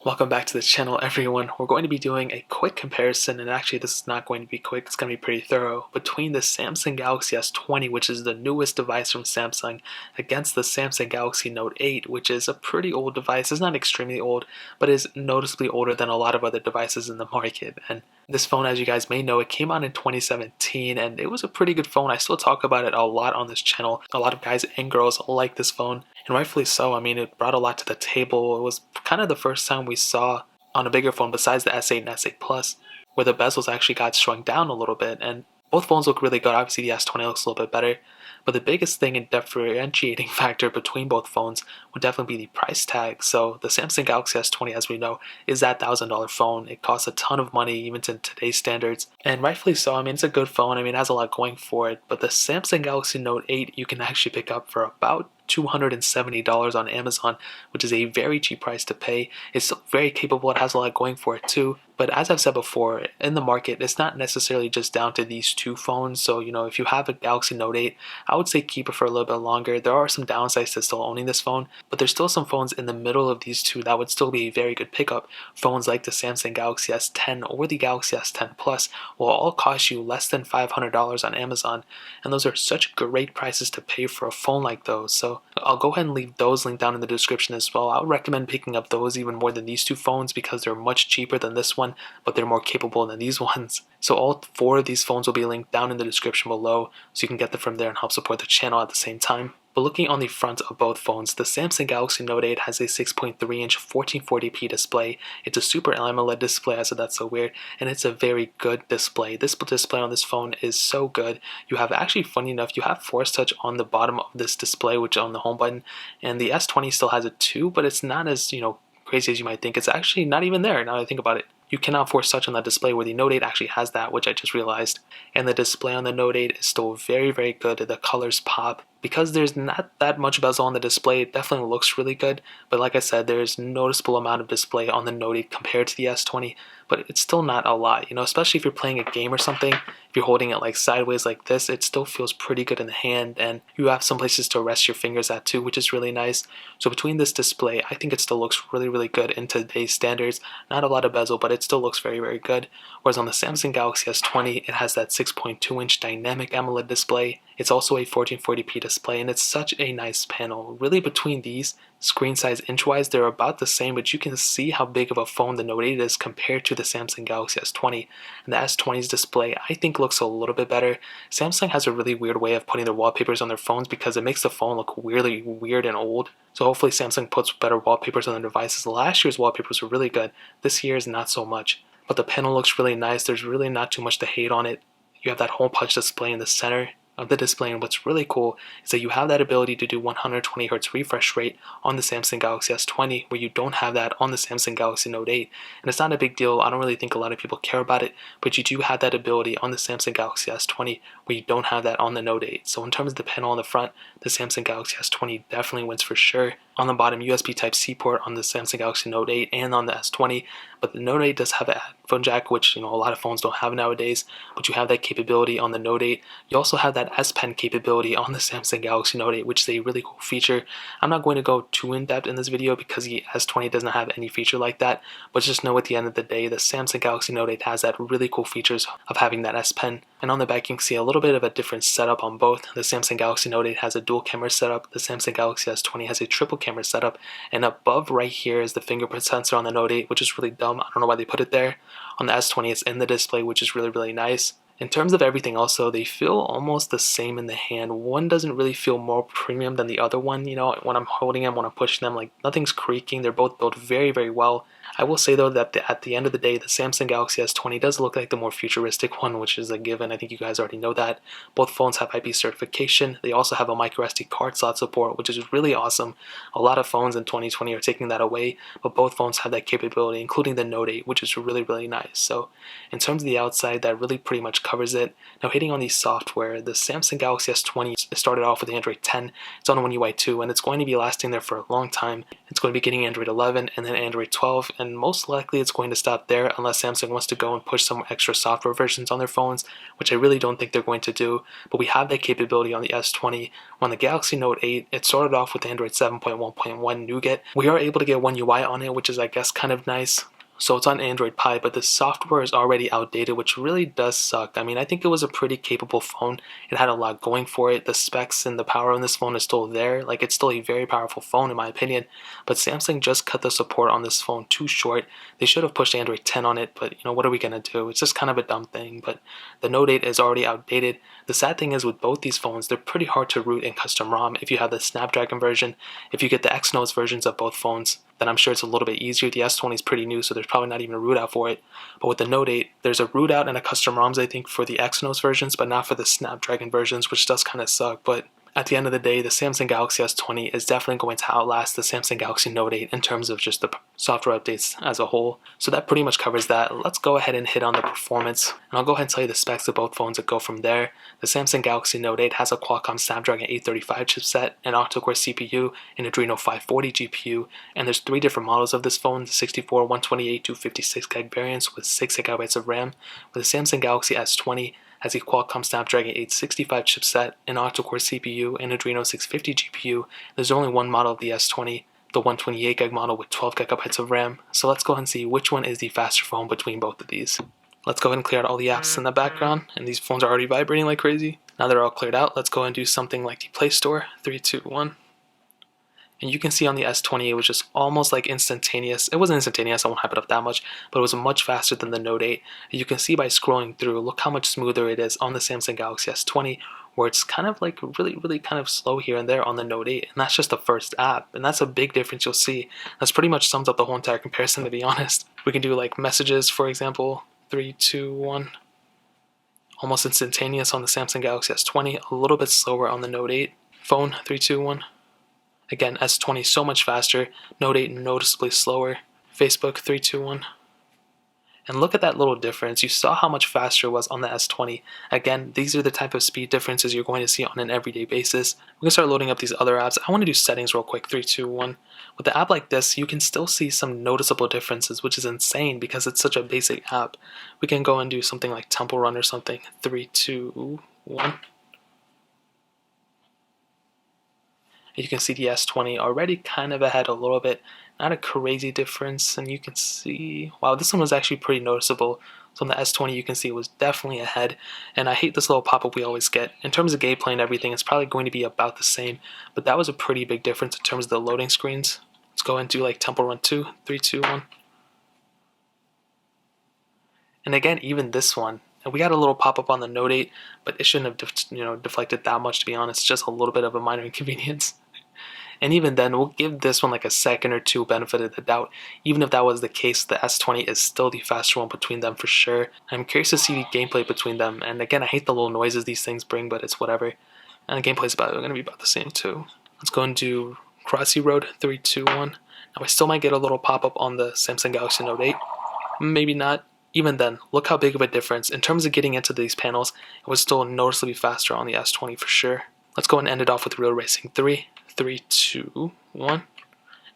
Welcome back to the channel, everyone. We're going to be doing a quick comparison, and actually this is not going to be quick, it's going to be pretty thorough, between the Samsung Galaxy S20, which is the newest device from Samsung, against the Samsung Galaxy Note 8, which is a pretty old device. It's not extremely old, but is noticeably older than a lot of other devices in the market. And this phone, as you guys may know, it came out in 2017, and it was a pretty good phone. I still talk about it a lot on this channel. A lot of guys and girls like this phone, and rightfully so. I mean, it brought a lot to the table. It was kind of the first time we saw on a bigger phone besides the S8 and S8 Plus, where the bezels actually got shrunk down a little bit, and both phones look really good. Obviously the S20 looks a little bit better, but the biggest thing and differentiating factor between both phones would definitely be the price tag. So the Samsung Galaxy S20, as we know, is that $1,000 phone. It costs a ton of money even to today's standards, and rightfully so. I mean, it's a good phone. I mean, it has a lot going for it, but the Samsung Galaxy Note 8 you can actually pick up for about $270 on Amazon, which is a very cheap price to pay. It's still very capable. It has a lot going for it too. But as I've said before, in the market, it's not necessarily just down to these two phones. So, if you have a Galaxy Note 8, I would say keep it for a little bit longer. There are some downsides to still owning this phone, but there's still some phones in the middle of these two that would still be a very good pickup. Phones like the Samsung Galaxy S10 or the Galaxy S10 Plus will all cost you less than $500 on Amazon, and those are such great prices to pay for a phone like those. So I'll go ahead and leave those linked down in the description as well. I would recommend picking up those even more than these two phones because they're much cheaper than this one, but they're more capable than these ones. So all four of these phones will be linked down in the description below, so you can get them from there and help support the channel at the same time. But looking on the front of both phones, the Samsung Galaxy Note 8 has a 6.3-inch 1440p display. It's a Super AMOLED display, so that's so weird, and it's a very good display. This display on this phone is so good. You have actually, funny enough, you have Force Touch on the bottom of this display, which on the home button, and the S20 still has it too, but it's not as, crazy as you might think. It's actually not even there now that I think about it. You cannot Force Touch on that display, where the Note 8 actually has that, which I just realized. And the display on the Note 8 is still very, very good. The colors pop. Because there's not that much bezel on the display, it definitely looks really good. But like I said, there's noticeable amount of display on the Note 8 compared to the S20. But it's still not a lot, especially if you're playing a game or something. If you're holding it like sideways like this, it still feels pretty good in the hand. And you have some places to rest your fingers at too, which is really nice. So between this display, I think it still looks really, really good in today's standards. Not a lot of bezel, but it still looks very, very good. Whereas on the Samsung Galaxy S20, it has that 6.2-inch dynamic AMOLED display. It's also a 1440p display, and it's such a nice panel. Really, between these, screen size inch-wise, they're about the same, but you can see how big of a phone the Note 8 is compared to the Samsung Galaxy S20. And the S20's display, I think, looks a little bit better. Samsung has a really weird way of putting their wallpapers on their phones because it makes the phone look weirdly weird and old. So hopefully Samsung puts better wallpapers on their devices. Last year's wallpapers were really good. This year's not so much. But the panel looks really nice. There's really not too much to hate on it. You have that home punch display in the center of the display, and what's really cool is that you have that ability to do 120Hz refresh rate on the Samsung Galaxy S20, where you don't have that on the Samsung Galaxy Note 8. And it's not a big deal. I don't really think a lot of people care about it, but you do have that ability on the Samsung Galaxy S20 where you don't have that on the Note 8. So in terms of the panel on the front, the Samsung Galaxy S20 definitely wins for sure. On the bottom, USB Type-C port on the Samsung Galaxy Note 8 and on the S20, but the Note 8 does have a headphone jack, which a lot of phones don't have nowadays, but you have that capability on the Note 8. You also have that S Pen capability on the Samsung Galaxy Note 8, which is a really cool feature. I'm not going to go too in-depth in this video because the S20 doesn't have any feature like that, but just know at the end of the day, the Samsung Galaxy Note 8 has that really cool features of having that S Pen. And on the back, you can see a little bit of a different setup on both. The Samsung Galaxy Note 8 has a dual camera setup, the Samsung Galaxy S20 has a triple camera setup, and above right here is the fingerprint sensor on the Note 8, which is really dumb. I don't know why they put it there. On the S20, it's in the display, which is really, really nice. In terms of everything else, though, they feel almost the same in the hand. One doesn't really feel more premium than the other one. When I'm holding them, when I'm pushing them, like nothing's creaking. They're both built very, very well. I will say, though, that at the end of the day, the Samsung Galaxy S20 does look like the more futuristic one, which is a given. I think you guys already know that. Both phones have IP certification. They also have a microSD card slot support, which is really awesome. A lot of phones in 2020 are taking that away, but both phones have that capability, including the Note 8, which is really, really nice. So in terms of the outside, that really pretty much covers it. Now hitting on the software, the Samsung Galaxy S20 started off with Android 10. It's on One UI 2 and it's going to be lasting there for a long time. It's going to be getting Android 11 and then Android 12, and most likely it's going to stop there unless Samsung wants to go and push some extra software versions on their phones, which I really don't think they're going to do. But we have that capability on the S20. On the Galaxy Note 8, it started off with Android 7.1.1 Nougat. We are able to get One UI on it, which is I guess kind of nice. So it's on Android Pie, but the software is already outdated, which really does suck. I mean, I think it was a pretty capable phone. It had a lot going for it. The specs and the power on this phone is still there. Like, it's still a very powerful phone in my opinion. But Samsung just cut the support on this phone too short. They should have pushed Android 10 on it, but you know, what are we gonna do? It's just kind of a dumb thing. But the Note 8 is already outdated. The sad thing is with both these phones, they're pretty hard to root in custom ROM. If you have the Snapdragon version, if you get the Exynos versions of both phones, then I'm sure it's a little bit easier. The S20 is pretty new, so there's probably not even a root out for it. But with the Note 8, there's a root out and a custom ROMs, I think, for the Exynos versions, but not for the Snapdragon versions, which does kind of suck. But at the end of the day, the Samsung Galaxy S20 is definitely going to outlast the Samsung Galaxy Note 8 in terms of just the software updates as a whole. So that pretty much covers that. Let's go ahead and hit on the performance, and I'll go ahead and tell you the specs of both phones that go from there. The Samsung Galaxy Note 8 has a Qualcomm Snapdragon 835 chipset, an octa-core CPU, an Adreno 540 GPU, and there's 3 different models of this phone: the 64, 128, 256 gig variants with 6 GB of RAM. With the Samsung Galaxy S20, has a Qualcomm Snapdragon 865 chipset, an octa-core CPU, and Adreno 650 GPU. There's only one model of the S20, the 128 gig model with 12 GB of RAM. So let's go ahead and see which one is the faster phone between both of these. Let's go ahead and clear out all the apps in the background, and these phones are already vibrating like crazy. Now they're all cleared out, let's go ahead and do something like the Play Store. 3, 2, 1. And you can see on the S20 it was just almost like instantaneous. It wasn't instantaneous, I won't hype it up that much, but it was much faster than the Note 8. And you can see by scrolling through, look how much smoother it is on the Samsung Galaxy S20, where it's kind of like really kind of slow here and there on the Note 8. And that's just the first app, and that's a big difference you'll see. That's pretty much sums up the whole entire comparison, to be honest. We can do like messages, for example. 3, 2, 1. Almost instantaneous on the Samsung Galaxy S20, a little bit slower on the Note 8. Phone, 3, 2, 1. Again, S20 so much faster, Note 8 noticeably slower. Facebook, 3, 2, 1. And look at that little difference. You saw how much faster it was on the S20. Again, these are the type of speed differences you're going to see on an everyday basis. We're going to start loading up these other apps. I want to do settings real quick. 3, 2, 1. With an app like this, you can still see some noticeable differences, which is insane because it's such a basic app. We can go and do something like Temple Run or something. 3, 2, 1. You can see the S20 already kind of ahead a little bit, not a crazy difference, and you can see, wow, this one was actually pretty noticeable. So on the S20 you can see it was definitely ahead, and I hate this little pop-up we always get. In terms of gameplay and everything, it's probably going to be about the same, but that was a pretty big difference in terms of the loading screens. Let's go and do like Temple Run 2, 3, 2, 1. And again, even this one, and we got a little pop-up on the Note 8, but it shouldn't have deflected that much, to be honest. Just a little bit of a minor inconvenience. And even then, we'll give this one like a second or two benefit of the doubt. Even if that was the case, the S20 is still the faster one between them for sure. I'm curious to see the gameplay between them. And again, I hate the little noises these things bring, but it's whatever. And the gameplay's going to be about the same too. Let's go and do Crossy Road, 3, 2, 1. Now I still might get a little pop-up on the Samsung Galaxy Note 8. Maybe not. Even then, look how big of a difference. In terms of getting into these panels, it was still noticeably faster on the S20 for sure. Let's go and end it off with Real Racing 3. 3, 2, 1.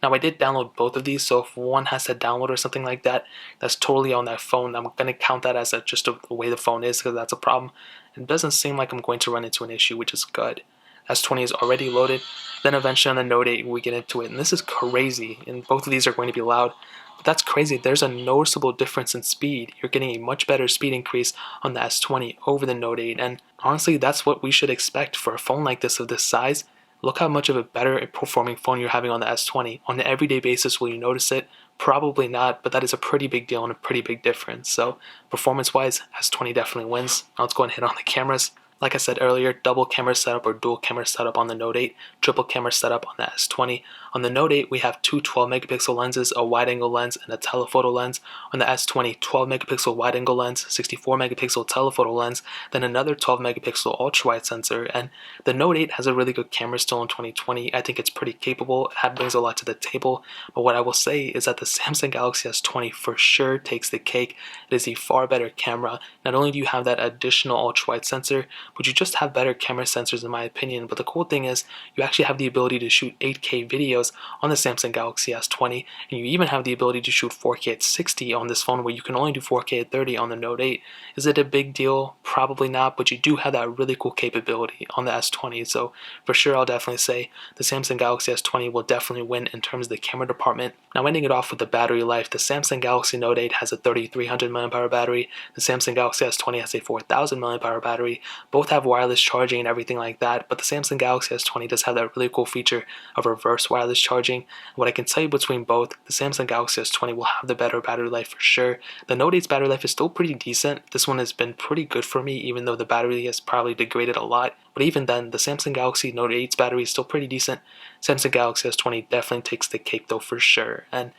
Now I did download both of these, so if one has to download or something like that, that's totally on that phone. I'm going to count that as just the way the phone is, because that's a problem. It doesn't seem like I'm going to run into an issue, which is good. S20 is already loaded. Then eventually on the Note 8 we get into it, and this is crazy, and both of these are going to be loud. But that's crazy. There's a noticeable difference in speed. You're getting a much better speed increase on the S20 over the Note 8, and honestly that's what we should expect for a phone like this of this size. Look how much of a better performing phone you're having on the S20. On an everyday basis, will you notice it? Probably not, but that is a pretty big deal and a pretty big difference. So performance-wise, S20 definitely wins. Now let's go and hit on the cameras. Like I said earlier, double camera setup or dual camera setup on the Note 8, triple camera setup on the S20. On the Note 8, we have two 12 megapixel lenses, a wide angle lens, and a telephoto lens. On the S20, 12 megapixel wide angle lens, 64 megapixel telephoto lens, then another 12 megapixel ultra wide sensor. And the Note 8 has a really good camera still in 2020. I think it's pretty capable. It brings a lot to the table. But what I will say is that the Samsung Galaxy S20 for sure takes the cake. It is a far better camera. Not only do you have that additional ultra wide sensor, but you just have better camera sensors in my opinion. But the cool thing is you actually have the ability to shoot 8K videos on the Samsung Galaxy S20, and you even have the ability to shoot 4K at 60 on this phone, where you can only do 4K at 30 on the Note 8. Is it a big deal? Probably not, but you do have that really cool capability on the S20. So for sure, I'll definitely say the Samsung Galaxy S20 will definitely win in terms of the camera department. Now, ending it off with the battery life, the Samsung Galaxy Note 8 has a 3300 mAh battery. The Samsung Galaxy S20 has a 4000 mAh battery. Both have wireless charging and everything like that, but the Samsung Galaxy S20 does have that really cool feature of reverse wireless charging. What I can tell you between both, the Samsung Galaxy S20 will have the better battery life for sure. The Note 8's battery life is still pretty decent. This one has been pretty good for me, even though the battery has probably degraded a lot. But even then, the Samsung Galaxy Note 8's battery is still pretty decent. Samsung Galaxy S20 definitely takes the cake though for sure. And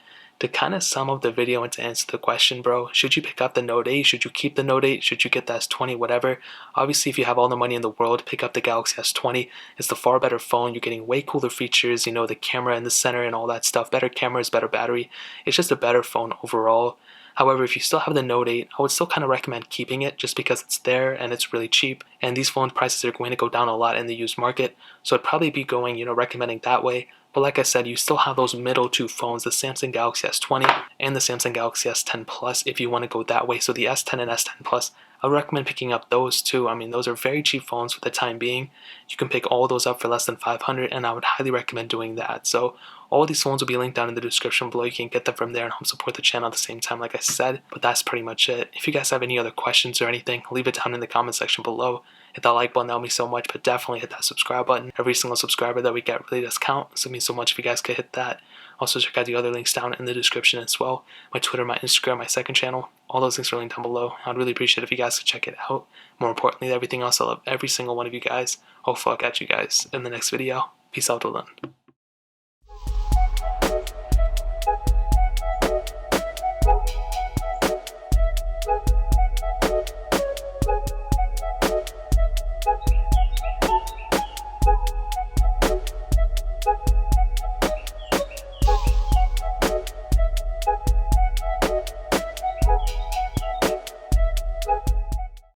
to kind of sum up the video and to answer the question, bro, should you pick up the Note 8? Should you keep the Note 8? Should you get the S20? Whatever. Obviously, if you have all the money in the world, pick up the Galaxy S20. It's the far better phone. You're getting way cooler features, you know, the camera in the center and all that stuff. Better cameras, better battery. It's just a better phone overall. However, if you still have the Note 8, I would still kind of recommend keeping it just because it's there and it's really cheap. And these phone prices are going to go down a lot in the used market. So I'd probably be going, you know, recommending that way. But like I said, you still have those middle two phones, the Samsung Galaxy S20 and the Samsung Galaxy S10 Plus if you want to go that way. So the S10 and S10 Plus, I would recommend picking up those too. I mean, those are very cheap phones for the time being. You can pick all those up for less than $500, and I would highly recommend doing that. So all these phones will be linked down in the description below. You can get them from there and help support the channel at the same time, like I said. But that's pretty much it. If you guys have any other questions or anything, leave it down in the comment section below. Hit that like button, that would mean so much, but definitely hit that subscribe button. Every single subscriber that we get really does count, so it means so much if you guys could hit that. Also, check out the other links down in the description as well. My Twitter, my Instagram, my second channel. All those links are linked down below. I'd really appreciate it if you guys could check it out. More importantly, everything else, I love every single one of you guys. Hopefully I'll catch you guys in the next video. Peace out till then.